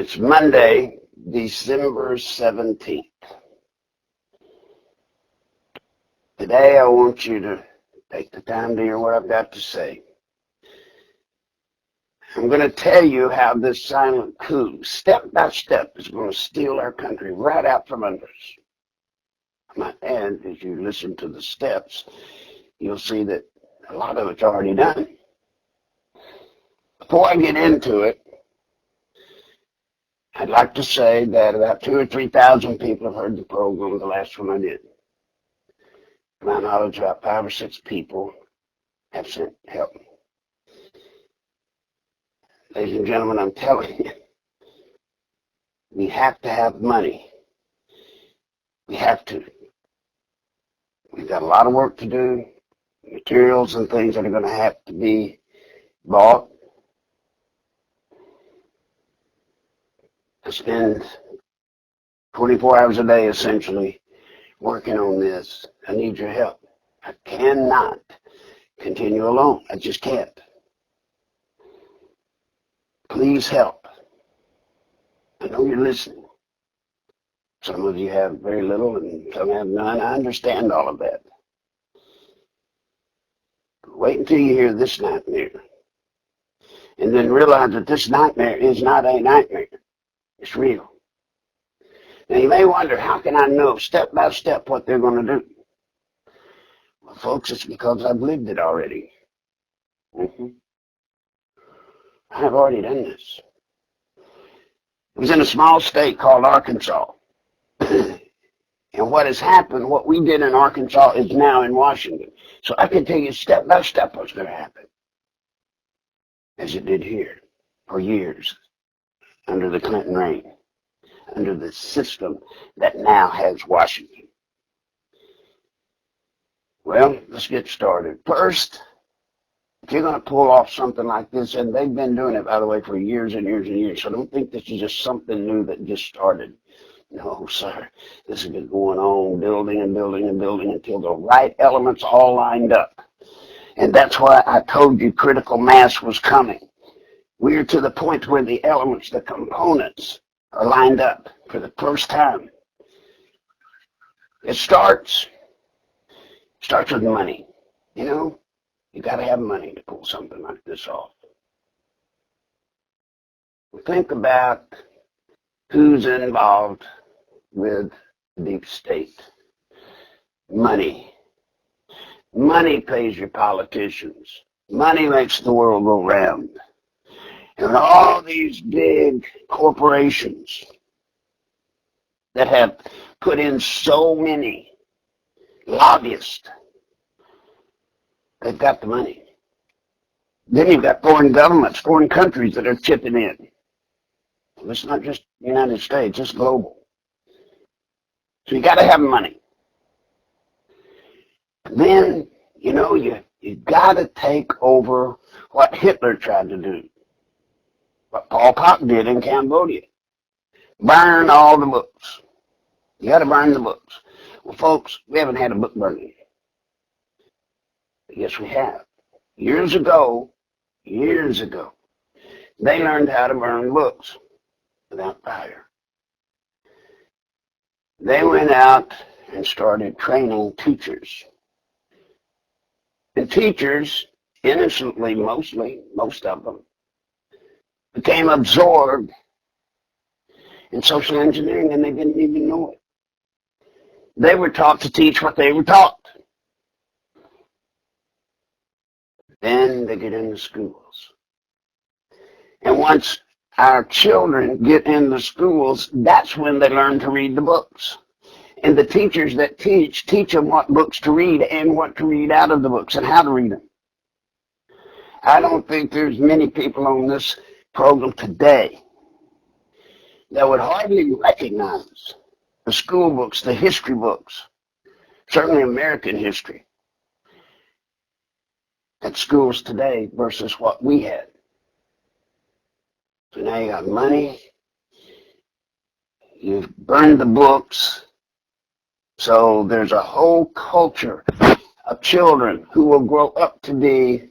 It's Monday, December 17th. Today I want you to take the time to hear what I've got to say. I'm going to tell you how this silent coup, step by step, is going to steal our country right out from under us. And as you listen to the steps, you'll see that a lot of it's already done. Before I get into it, I'd like to say that about 2,000 or 3,000 people have heard the program, the last one I did. To my knowledge, about 5 or 6 people have sent help. Ladies and gentlemen, I'm telling you, we have to have money. We have to. We've got a lot of work to do, materials and things that are going to have to be bought. I spend 24 hours a day, essentially, working on this. I need your help. I cannot continue alone. I just can't. Please help. I know you're listening. Some of you have very little and some have none. I understand all of that. But wait until you hear this nightmare. And then realize that this nightmare is not a nightmare. It's real. Now you may wonder, how can I know step by step what they're going to do? Well, folks, it's because I've lived it already. I've already done this. It was in a small state called Arkansas. And what has happened, what we did in Arkansas is now in Washington. So I can tell you step by step what's going to happen. As it did here for years under the Clinton reign, under the system that now has Washington. Well, let's get started. First, if you're going to pull off something like this, and they've been doing it, by the way, for years and years and years, so don't think this is just something new that just started. No, sir. This has been going on, building and building and building until the right elements all lined up. And that's why I told you critical mass was coming. We're to the point where the elements, the components, are lined up for the first time. It starts with money. You know, you got to have money to pull something like this off. Think about who's involved with the deep state. Money. Money pays your politicians. Money makes the world go round. And all these big corporations that have put in so many lobbyists, they've got the money. Then you've got foreign governments, foreign countries that are chipping in. It's not just the United States, it's global. So you got to have money. And then, you know, you got to take over what Hitler tried to do. What Pol Pot did in Cambodia. Burn all the books. You got to burn the books. Well, folks, we haven't had a book burning. Yes, we have. Years ago, they learned how to burn books without fire. They went out and started training teachers. And teachers, innocently mostly, most of them, became absorbed in social engineering, and they didn't even know it. They were taught to teach what they were taught. Then they get into schools. And once our children get in the schools, that's when they learn to read the books. And the teachers that teach them what books to read and what to read out of the books and how to read them. I don't think there's many people on this program today that would hardly recognize the school books, the history books, certainly American history, at schools today versus what we had. So now you got money, you've burned the books, so there's a whole culture of children who will grow up to be,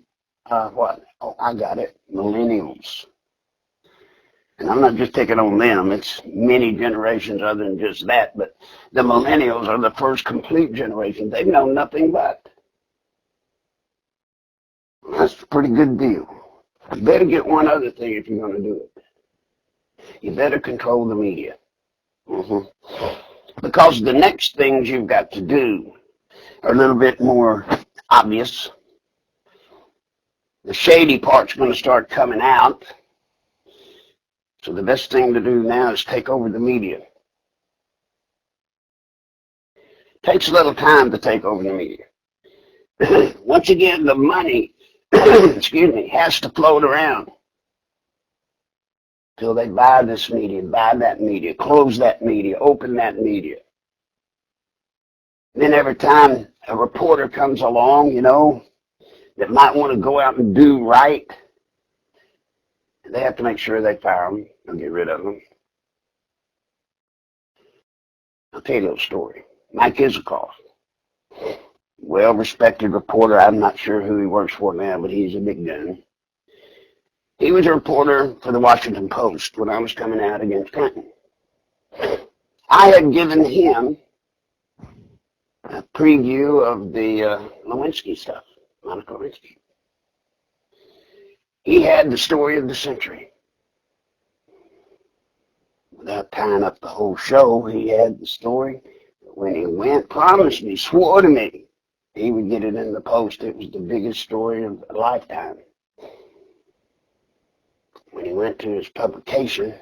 millennials. And I'm not just picking on them, it's many generations other than just that, but the millennials are the first complete generation. They've known nothing but. That's a pretty good deal. You better get one other thing if you're going to do it. You better control the media. Because the next things you've got to do are a little bit more obvious. The shady part's going to start coming out. So the best thing to do now is take over the media. Takes a little time to take over the media. Once again, the money, excuse me, has to float around till they buy this media, buy that media, close that media, open that media. Then every time a reporter comes along, you know, that might want to go out and do right, they have to make sure they fire them and get rid of them. I'll tell you a little story. Mike Nichols, well-respected reporter. I'm not sure who he works for now, but he's a big gun. He was a reporter for the Washington Post when I was coming out against Clinton. I had given him a preview of the Lewinsky stuff, Monica Lewinsky. He had the story of the century. Without tying up the whole show, he had the story. When he went, promised me, swore to me, he would get it in the Post. It was the biggest story of a lifetime. When he went to his publication,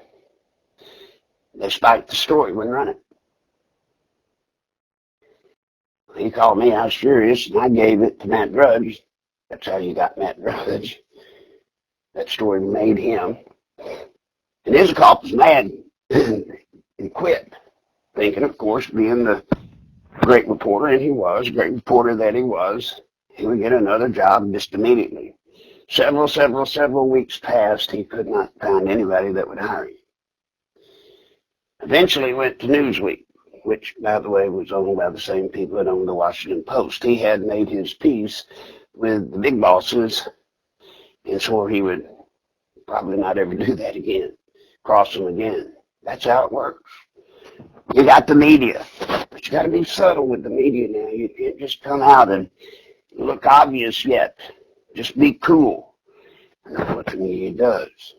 they spiked the story, wouldn't run it. He called me, I was furious, and I gave it to Matt Drudge. That's how you got Matt Drudge. That story made him. And Nichols was mad and quit, thinking, of course, being the great reporter, and he was, great reporter that he was, he would get another job just immediately. Several weeks passed, he could not find anybody that would hire him. Eventually he went to Newsweek, which, by the way, was owned by the same people that owned the Washington Post. He had made his peace with the big bosses and swore he would probably not ever do that again, cross them again. That's how it works. You got the media, but you got to be subtle with the media now. You can't just come out and look obvious yet. Just be cool. And that's what the media does.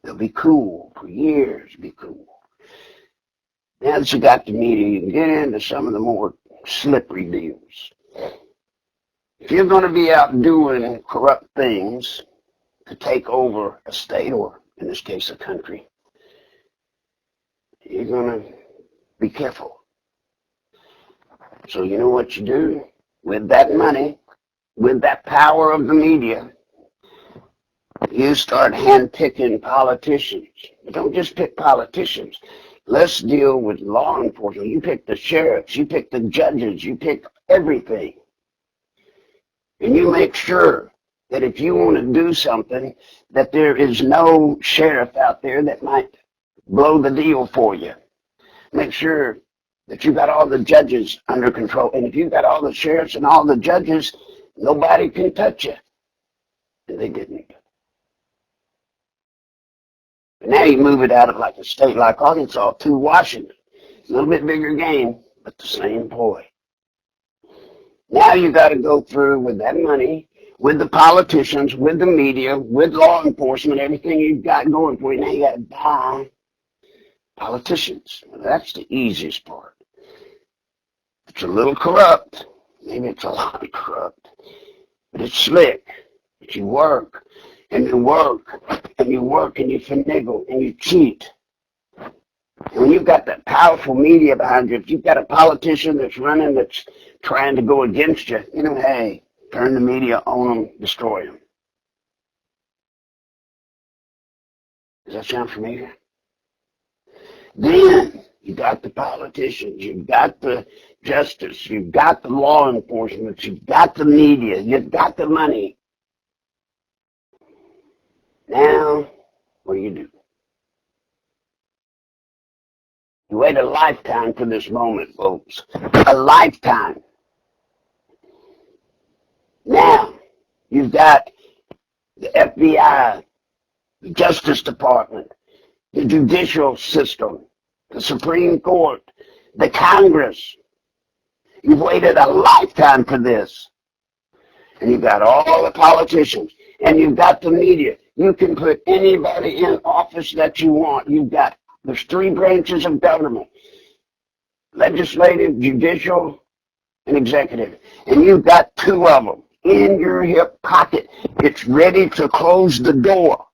They'll be cool for years, be cool. Now that you got the media, you can get into some of the more slippery deals. If you're going to be out doing corrupt things to take over a state, or in this case a country, you're going to be careful. So you know what you do? With that money, with that power of the media, you start handpicking politicians. But don't just pick politicians. Let's deal with law enforcement. You pick the sheriffs, you pick the judges, you pick everything. And you make sure that if you want to do something, that there is no sheriff out there that might blow the deal for you. Make sure that you've got all the judges under control. And if you've got all the sheriffs and all the judges, nobody can touch you. And they didn't. But now you move it out of like a state like Arkansas to Washington. A little bit bigger game, but the same ploy. Now you got to go through with that money, with the politicians, with the media, with law enforcement, everything you've got going for you. Now you got to buy politicians. That's the easiest part. It's a little corrupt. Maybe it's a lot corrupt. But it's slick. But you work, and you work, and you work, and you finagle, and you cheat. And when you've got that powerful media behind you, if you've got a politician that's running that's trying to go against you, you know, hey, turn the media on them, destroy them. Does that sound familiar? Then you got the politicians, you've got the justice, you've got the law enforcement, you've got the media, you've got the money. Now, what do? You wait a lifetime for this moment, folks. A lifetime. Now, you've got the FBI, the Justice Department, the judicial system, the Supreme Court, the Congress. You've waited a lifetime for this. And you've got all the politicians, and you've got the media. You can put anybody in office that you want. There's three branches of government: legislative, judicial, and executive. And you've got two of them in your hip pocket. It's ready to close the door.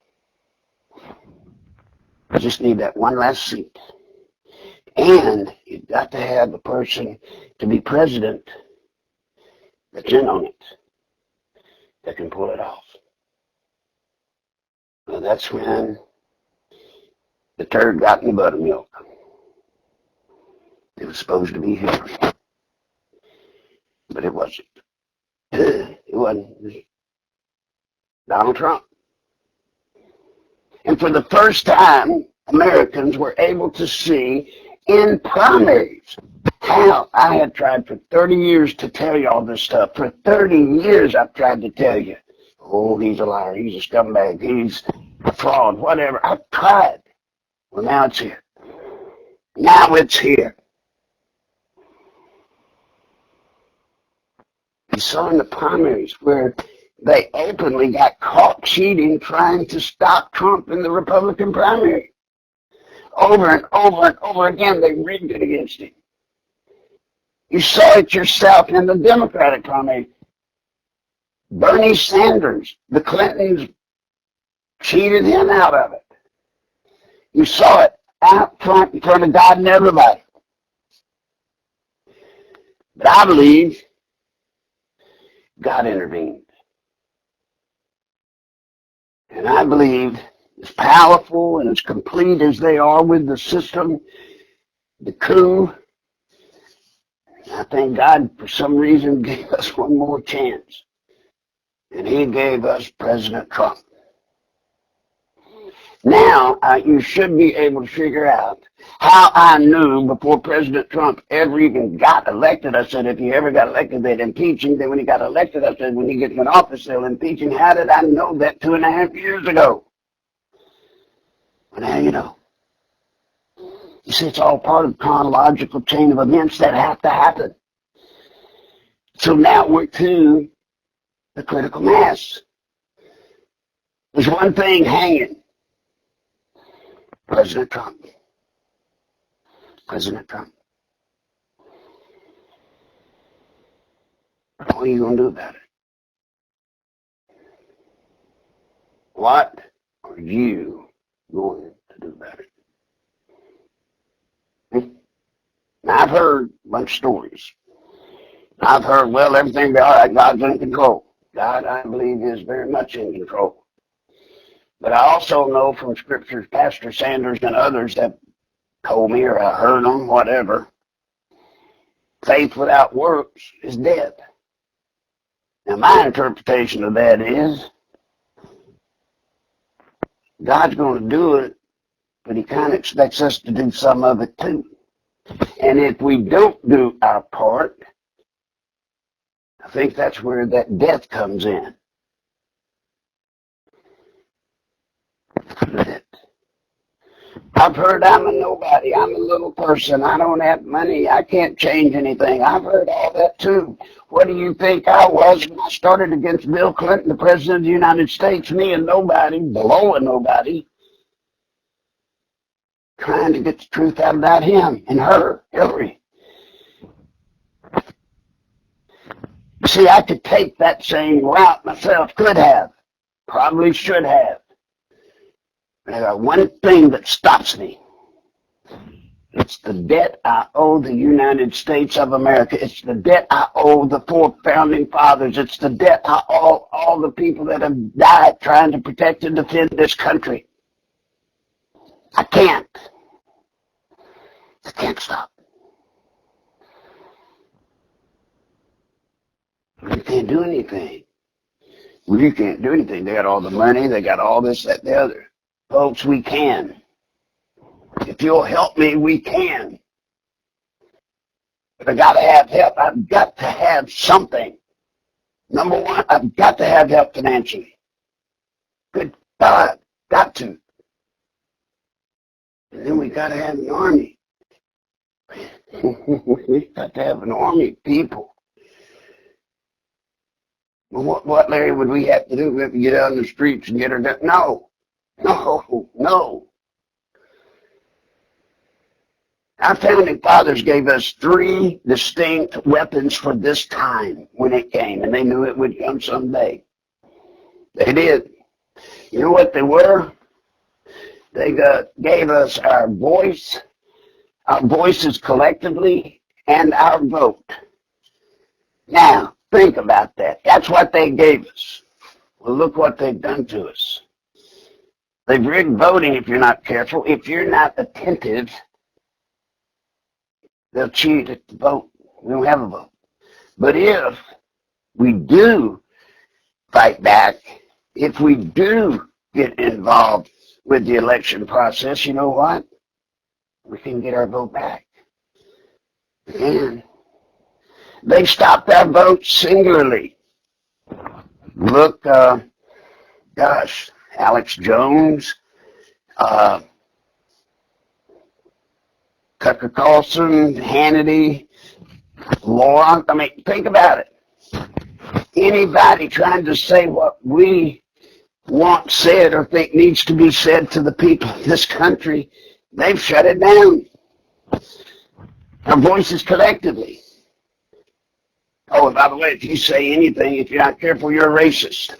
You just need that one last seat. And you've got to have the person to be president that's in on it, that can pull it off. Well, that's when the turd got in the buttermilk. It was supposed to be Hillary, but it wasn't. It wasn't. It was Donald Trump. And for the first time, Americans were able to see in primaries how I had tried for 30 years to tell you all this stuff. For 30 years I've tried to tell you, oh, he's a liar, he's a scumbag, he's a fraud, whatever. I've tried. Well, now it's here. Now it's here. You saw in the primaries where they openly got caught cheating, trying to stop Trump in the Republican primary. Over and over and over again, they rigged it against him. You saw it yourself in the Democratic primary. Bernie Sanders, the Clintons cheated him out of it. You saw it out front in front of God and everybody. But I believe God intervened. And I believe, as powerful and as complete as they are with the system, the coup, I think God, for some reason, gave us one more chance. And he gave us President Trump. Now, you should be able to figure out how I knew before President Trump ever even got elected. I said if he ever got elected, they'd impeach him. Then when he got elected, I said when he gets in office, they'll impeach him. How did I know that 2.5 years ago? Well, now you know. You see, it's all part of the chronological chain of events that have to happen. So now we're to the critical mass. There's one thing hanging. President Trump. President Trump. What are you going to do about it? What are you going to do about it? Now, I've heard a bunch of stories. I've heard, well, everything will be all right. God's in control. God, I believe, is very much in control. But I also know from scriptures, Pastor Sanders and others have told me, or I heard them, whatever, faith without works is dead. Now, my interpretation of that is God's going to do it, but he kind of expects us to do some of it too. And if we don't do our part, I think that's where that death comes in. I've heard I'm a nobody. I'm a little person. I don't have money. I can't change anything. I've heard all that too. What do you think I was when I started against Bill Clinton, the President of the United States? Me, a nobody, below a nobody, trying to get the truth out about him and her, Hillary. See, I could take that same route myself. Could have. Probably should have. But I got one thing that stops me. It's the debt I owe the United States of America. It's the debt I owe the 4 founding fathers. It's the debt I owe all the people that have died trying to protect and defend this country. I can't. I can't stop. We can't do anything. We can't do anything. They got all the money. They got all this, that, the other. Folks, we can. If you'll help me, we can. But I got to have help. I've got to have something. Number one, I've got to have help financially. Good God, got to. got to have an army. We got to have an army of people. Well, what, Larry, would we have to do? We have to get out in the streets and get her done? No. Our founding fathers gave us 3 distinct weapons for this time when it came, and they knew it would come someday. They did. You know what they were? They gave us our voices collectively, and our vote. Now, think about that. That's what they gave us. Well, look what they've done to us. They've rigged voting if you're not careful. If you're not attentive, they'll cheat at the vote. We don't have a vote. But if we do fight back, if we do get involved with the election process, you know what? We can get our vote back. And they stopped our vote singularly. Look, Alex Jones, Tucker Carlson, Hannity, Laura. I mean, think about it. Anybody trying to say what we want said or think needs to be said to the people of this country, they've shut it down. Our voices collectively. Oh, and by the way, if you say anything, if you're not careful, you're a racist,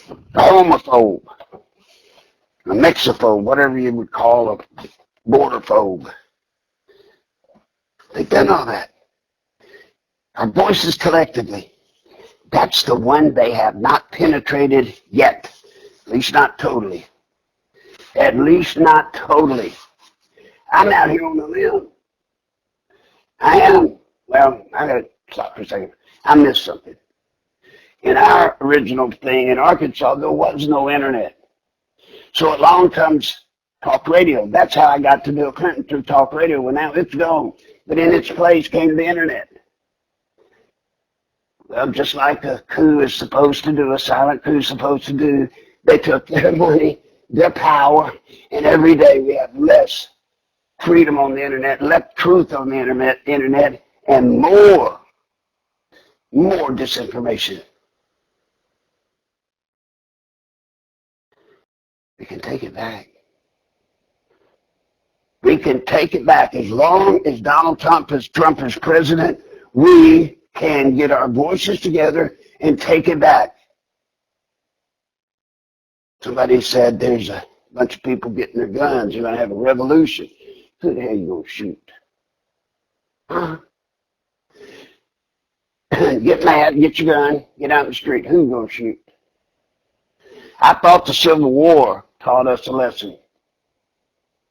a homophobe, a mexophobe, whatever you would call a borderphobe. They've done all that. Our voices collectively. That's the one they have not penetrated yet. At least not totally. At least not totally. I'm out here on a limb. I am. Well, I got to stop for a second. I missed something. In our original thing in Arkansas, there was no internet. So along comes talk radio. That's how I got to Bill Clinton, through talk radio. Well, now it's gone. But in its place came the internet. Well, just like a coup is supposed to do, a silent coup is supposed to do, they took their money, their power, and every day we have less freedom on the internet, less truth on the internet, and more disinformation. We can take it back. We can take it back. As long as Donald Trump is president, we can get our voices together and take it back. Somebody said there's a bunch of people getting their guns. You're going to have a revolution. Who the hell are you going to shoot? Huh? Get mad, get your gun, get out in the street. Who you going to shoot? I thought the Civil War taught us a lesson.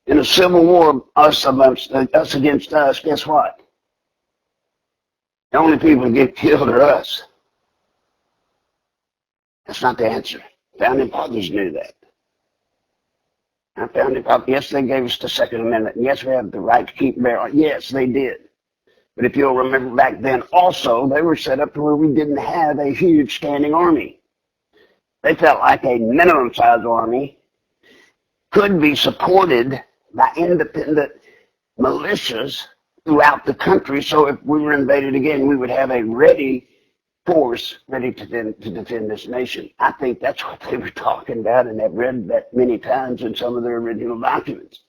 In a Civil War, us against us, guess what? The only people who get killed are us. That's not the answer. Founding fathers knew that. Our founding fathers, yes, they gave us the Second Amendment. Yes, we have the right to keep and bear arms. Yes, they did. But if you'll remember back then also, they were set up to where we didn't have a huge standing army. They felt like a minimum size army could be supported by independent militias throughout the country. So if we were invaded again, we would have a ready force ready to defend this nation. I think that's what they were talking about, and I've read that many times in some of their original documents.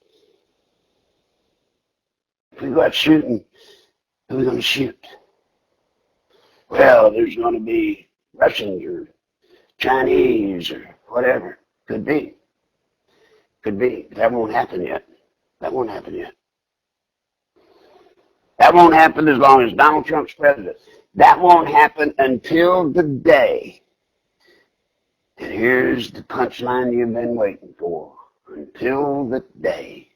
If we go out shooting, who are we going to shoot? Well, there's going to be Russians or Chinese or whatever. Could be. Could be. That won't happen yet. That won't happen yet. That won't happen as long as Donald Trump's president. That won't happen until the day, and here's the punchline you've been waiting for, until the day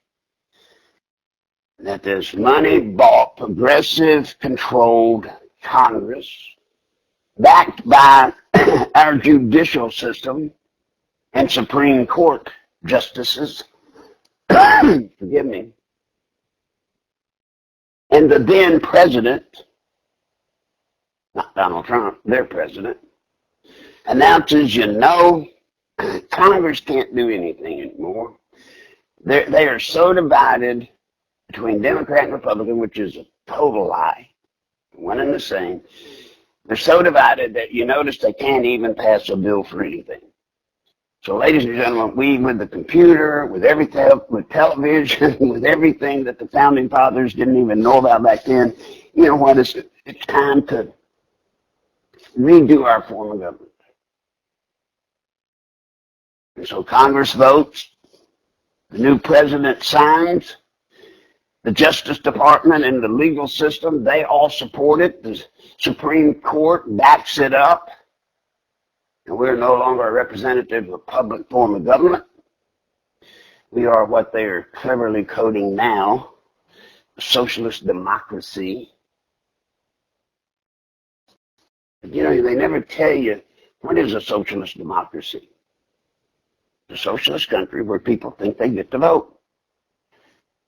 that this money-bought, progressive-controlled Congress, backed by our judicial system and Supreme Court justices, forgive me, and the then president, not Donald Trump, their president, announces, you know, Congress can't do anything anymore. They are so divided between Democrat and Republican, which is a total lie, one and the same. They're so divided that you notice they can't even pass a bill for anything. So, ladies and gentlemen, we, with the computer, with everything, with television, with everything that the founding fathers didn't even know about back then, you know what? It's time to redo our form of government. And so Congress votes, the new president signs, the Justice Department and the legal system, they all support it. The Supreme Court backs it up. And we're no longer a representative of a public form of government. We are what they are cleverly coding now, a socialist democracy. But, you know, they never tell you what is a socialist democracy. It's a socialist country where people think they get to vote.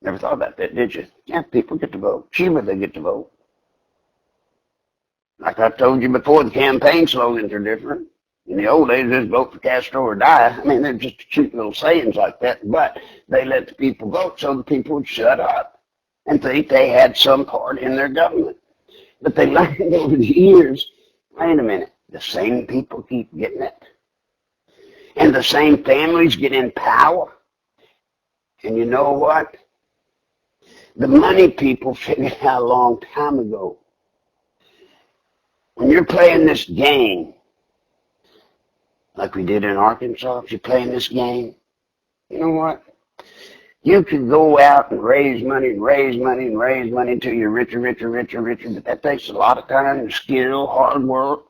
Never thought about that, did you? Yeah, people get to vote. Cuba, they get to vote. Like I've told you before, the campaign slogans are different. In the old days, just vote for Castro or die. I mean, they're just cute little sayings like that, but they let the people vote so the people would shut up and think they had some part in their government. But they learned over the years, wait a minute, the same people keep getting it. And the same families get in power. And you know what? The money people figured out a long time ago. When you're playing this game, like we did in Arkansas, if you're playing this game, you know what? You could go out and raise money and raise money and raise money until you're richer, richer, richer, richer, but that takes a lot of time and skill, hard work.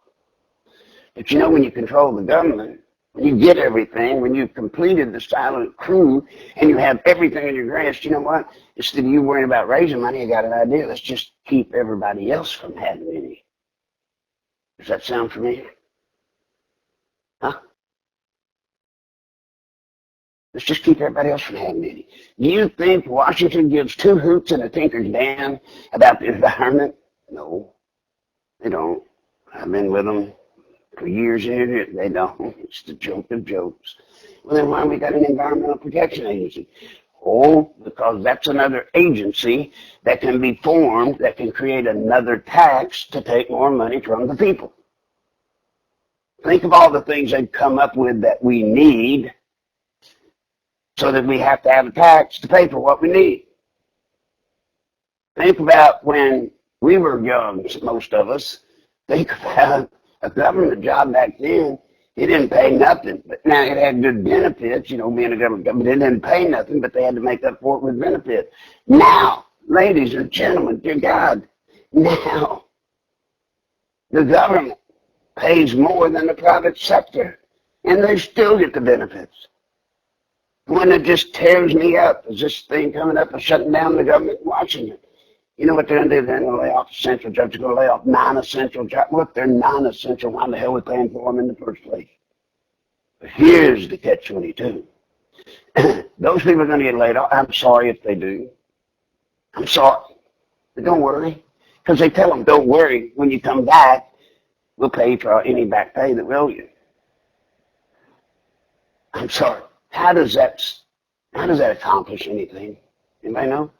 But you know, when you control the government, when you get everything, when you've completed the silent coup and you have everything in your grasp, you know what? Instead of you worrying about raising money, you got an idea. Let's just keep everybody else from having any. Does that sound familiar? Huh? Let's just keep everybody else from having any. Do you think Washington gives two hoots and a tinker's damn about the environment? No, they don't. I've been with them for years and years. They don't. It's the joke of jokes. Well, then why have we got an Environmental Protection Agency? Oh, because that's another agency that can be formed that can create another tax to take more money from the people. Think of all the things they've come up with that we need so that we have to have a tax to pay for what we need. Think about when we were young, most of us. Think about a government job back then. It didn't pay nothing, but now it had good benefits, you know, being a government job, but it didn't pay nothing, but they had to make up for it with benefits. Now, ladies and gentlemen, dear God, now the government pays more than the private sector, and they still get the benefits. When it just tears me up, is this thing coming up and shutting down the government in Washington? You know what they're going to do? They're going to lay off essential jobs. They're going to lay off non-essential jobs. Look, they're non-essential. Why the hell are we paying for them in the first place? But here's the catch-22. Those people are going to get laid off. I'm sorry if they do. I'm sorry. But don't worry. Because they tell them, don't worry. When you come back, we'll pay for any back pay that we owe you. I'm sorry. How does that accomplish anything? Anybody know?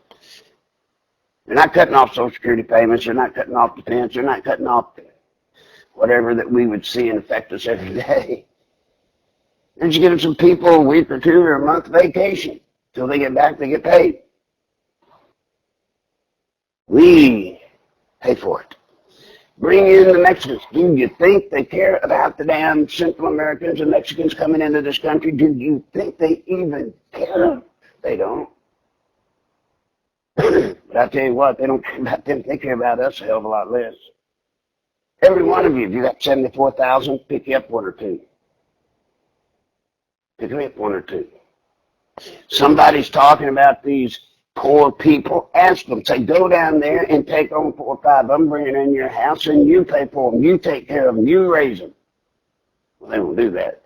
They're not cutting off Social Security payments. They're not cutting off defense. They're not cutting off whatever that we would see and affect us every day. They're just giving some people a week or two or a month vacation. Till they get back, they get paid. We pay for it. Bring in the Mexicans. Do you think they care about the damn Central Americans and Mexicans coming into this country? Do you think they even care? They don't. But I tell you what, they don't care about them. They care about us a hell of a lot less. Every one of you, if you got 74,000, pick you up one or two. Pick me up one or two. Somebody's talking about these poor people. Ask them. Say, go down there and take on 4 or 5 of them, bring it in your house, and you pay for them. You take care of them. You raise them. Well, they won't do that.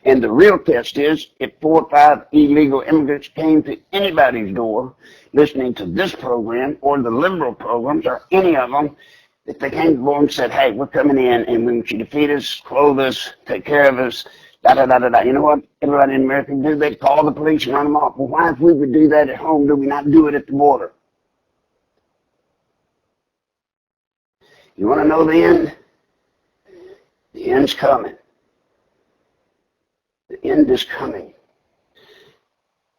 And the real test is, if 4 or 5 illegal immigrants came to anybody's door listening to this program or the liberal programs or any of them, if they came to the door and said, hey, we're coming in and we want you to feed us, clothe us, take care of us, Da da da da da. You know what everybody in America do? They call the police and run them off. Well, why, if we would do that at home, do we not do it at the border? You want to know the end? The end's coming. The end is coming.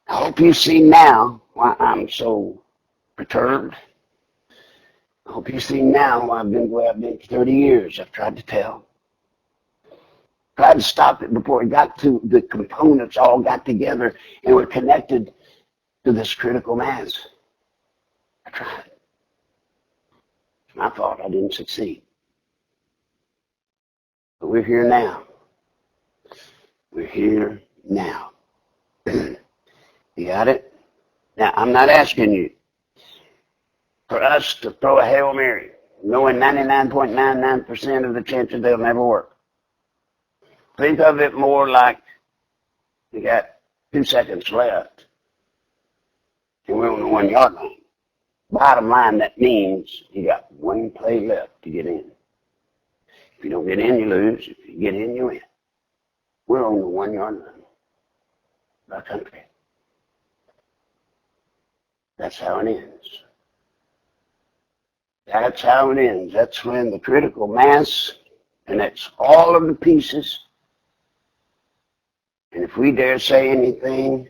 I hope you see now why I'm so perturbed. I hope you see now why I've been where I've been for 30 years. I've tried to tell. Tried to stop it before it got to the components all got together and were connected to this critical mass. I tried. It's my fault I didn't succeed. But we're here now. We're here now. You got it? Now, I'm not asking you for us to throw a Hail Mary, knowing 99.99% of the chances they'll never work. Think of it more like you got 2 seconds left, and we're on the 1 yard line. Bottom line, that means you got 1 play left to get in. If you don't get in, you lose. If you get in, you win. We're on the 1 yard line of our country. That's how it ends. That's how it ends. That's when the critical mass connects all of the pieces. And if we dare say anything,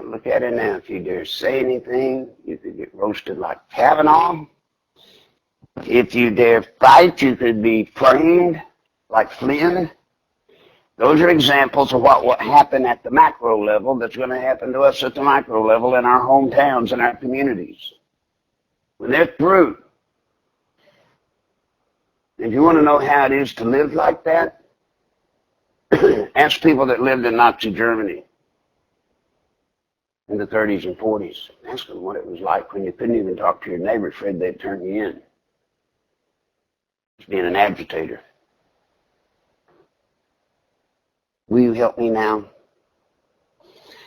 look at it now. If you dare say anything, you could get roasted like Kavanaugh. If you dare fight, you could be framed like Flynn. Those are examples of what will happen at the macro level that's going to happen to us at the micro level in our hometowns and our communities. When they're through, if you want to know how it is to live like that, ask people that lived in Nazi Germany in the 30s and 40s. Ask them what it was like when you couldn't even talk to your neighbor, afraid they'd turn you in. It's being an agitator. Will you help me now?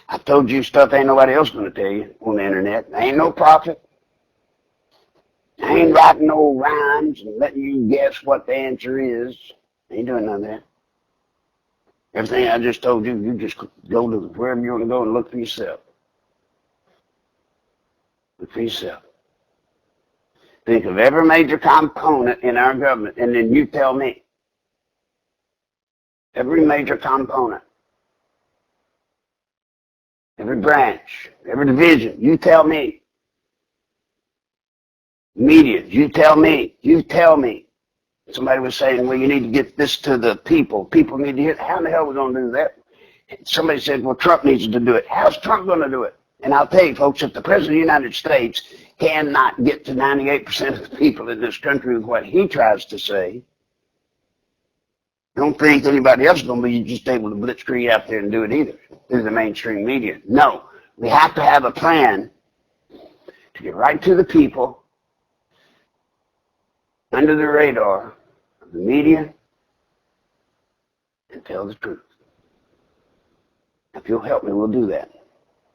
I've told you stuff ain't nobody else going to tell you on the internet. I ain't no prophet. I ain't writing no rhymes and letting you guess what the answer is. I ain't doing none of that. Everything I just told you, you just go to wherever you want to go and look for yourself. Look for yourself. Think of every major component in our government, and then you tell me. Every major component. Every branch. Every division. You tell me. Media. You tell me. You tell me. Somebody was saying, well, you need to get this to the people. People need to hear it. How in the hell are we going to do that? Somebody said, well, Trump needs to do it. How's Trump going to do it? And I'll tell you, folks, if the President of the United States cannot get to 98% of the people in this country with what he tries to say, I don't think anybody else is going to be just able to blitzkrieg out there and do it either through the mainstream media. No, we have to have a plan to get right to the people under the radar of the media and tell the truth. If you'll help me, we'll do that.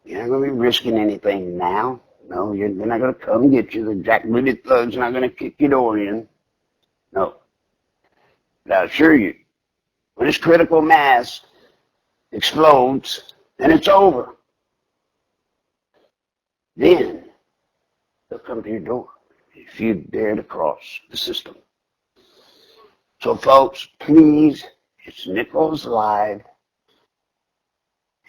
You're not going to be risking anything now. No, they're not going to come get you. The jackbooted thugs are not going to kick your door in. No. But I assure you, when this critical mass explodes, then it's over. Then they'll come to your door if you dare to cross the system. So, folks, please, it's Nichols Live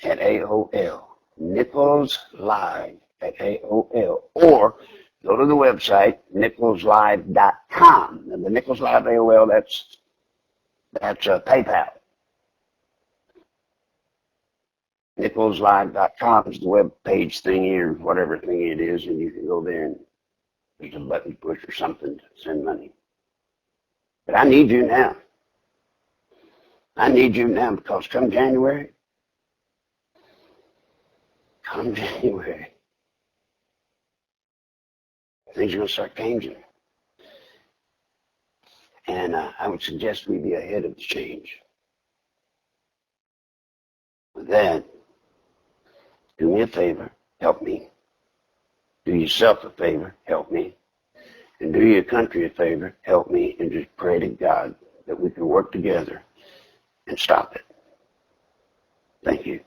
at AOL. Nichols Live at AOL. Or go to the website, nicholslive.com. And the Nichols Live AOL, that's PayPal. Nicholslive.com is the web page thingy or whatever thingy it is, and you can go there and there's a button push or something to send money. But I need you now. I need you now because come January, things are going to start changing. And I would suggest we be ahead of the change. With that, do me a favor, help me. Do yourself a favor, help me. And do your country a favor, help me. And just pray to God that we can work together and stop it. Thank you.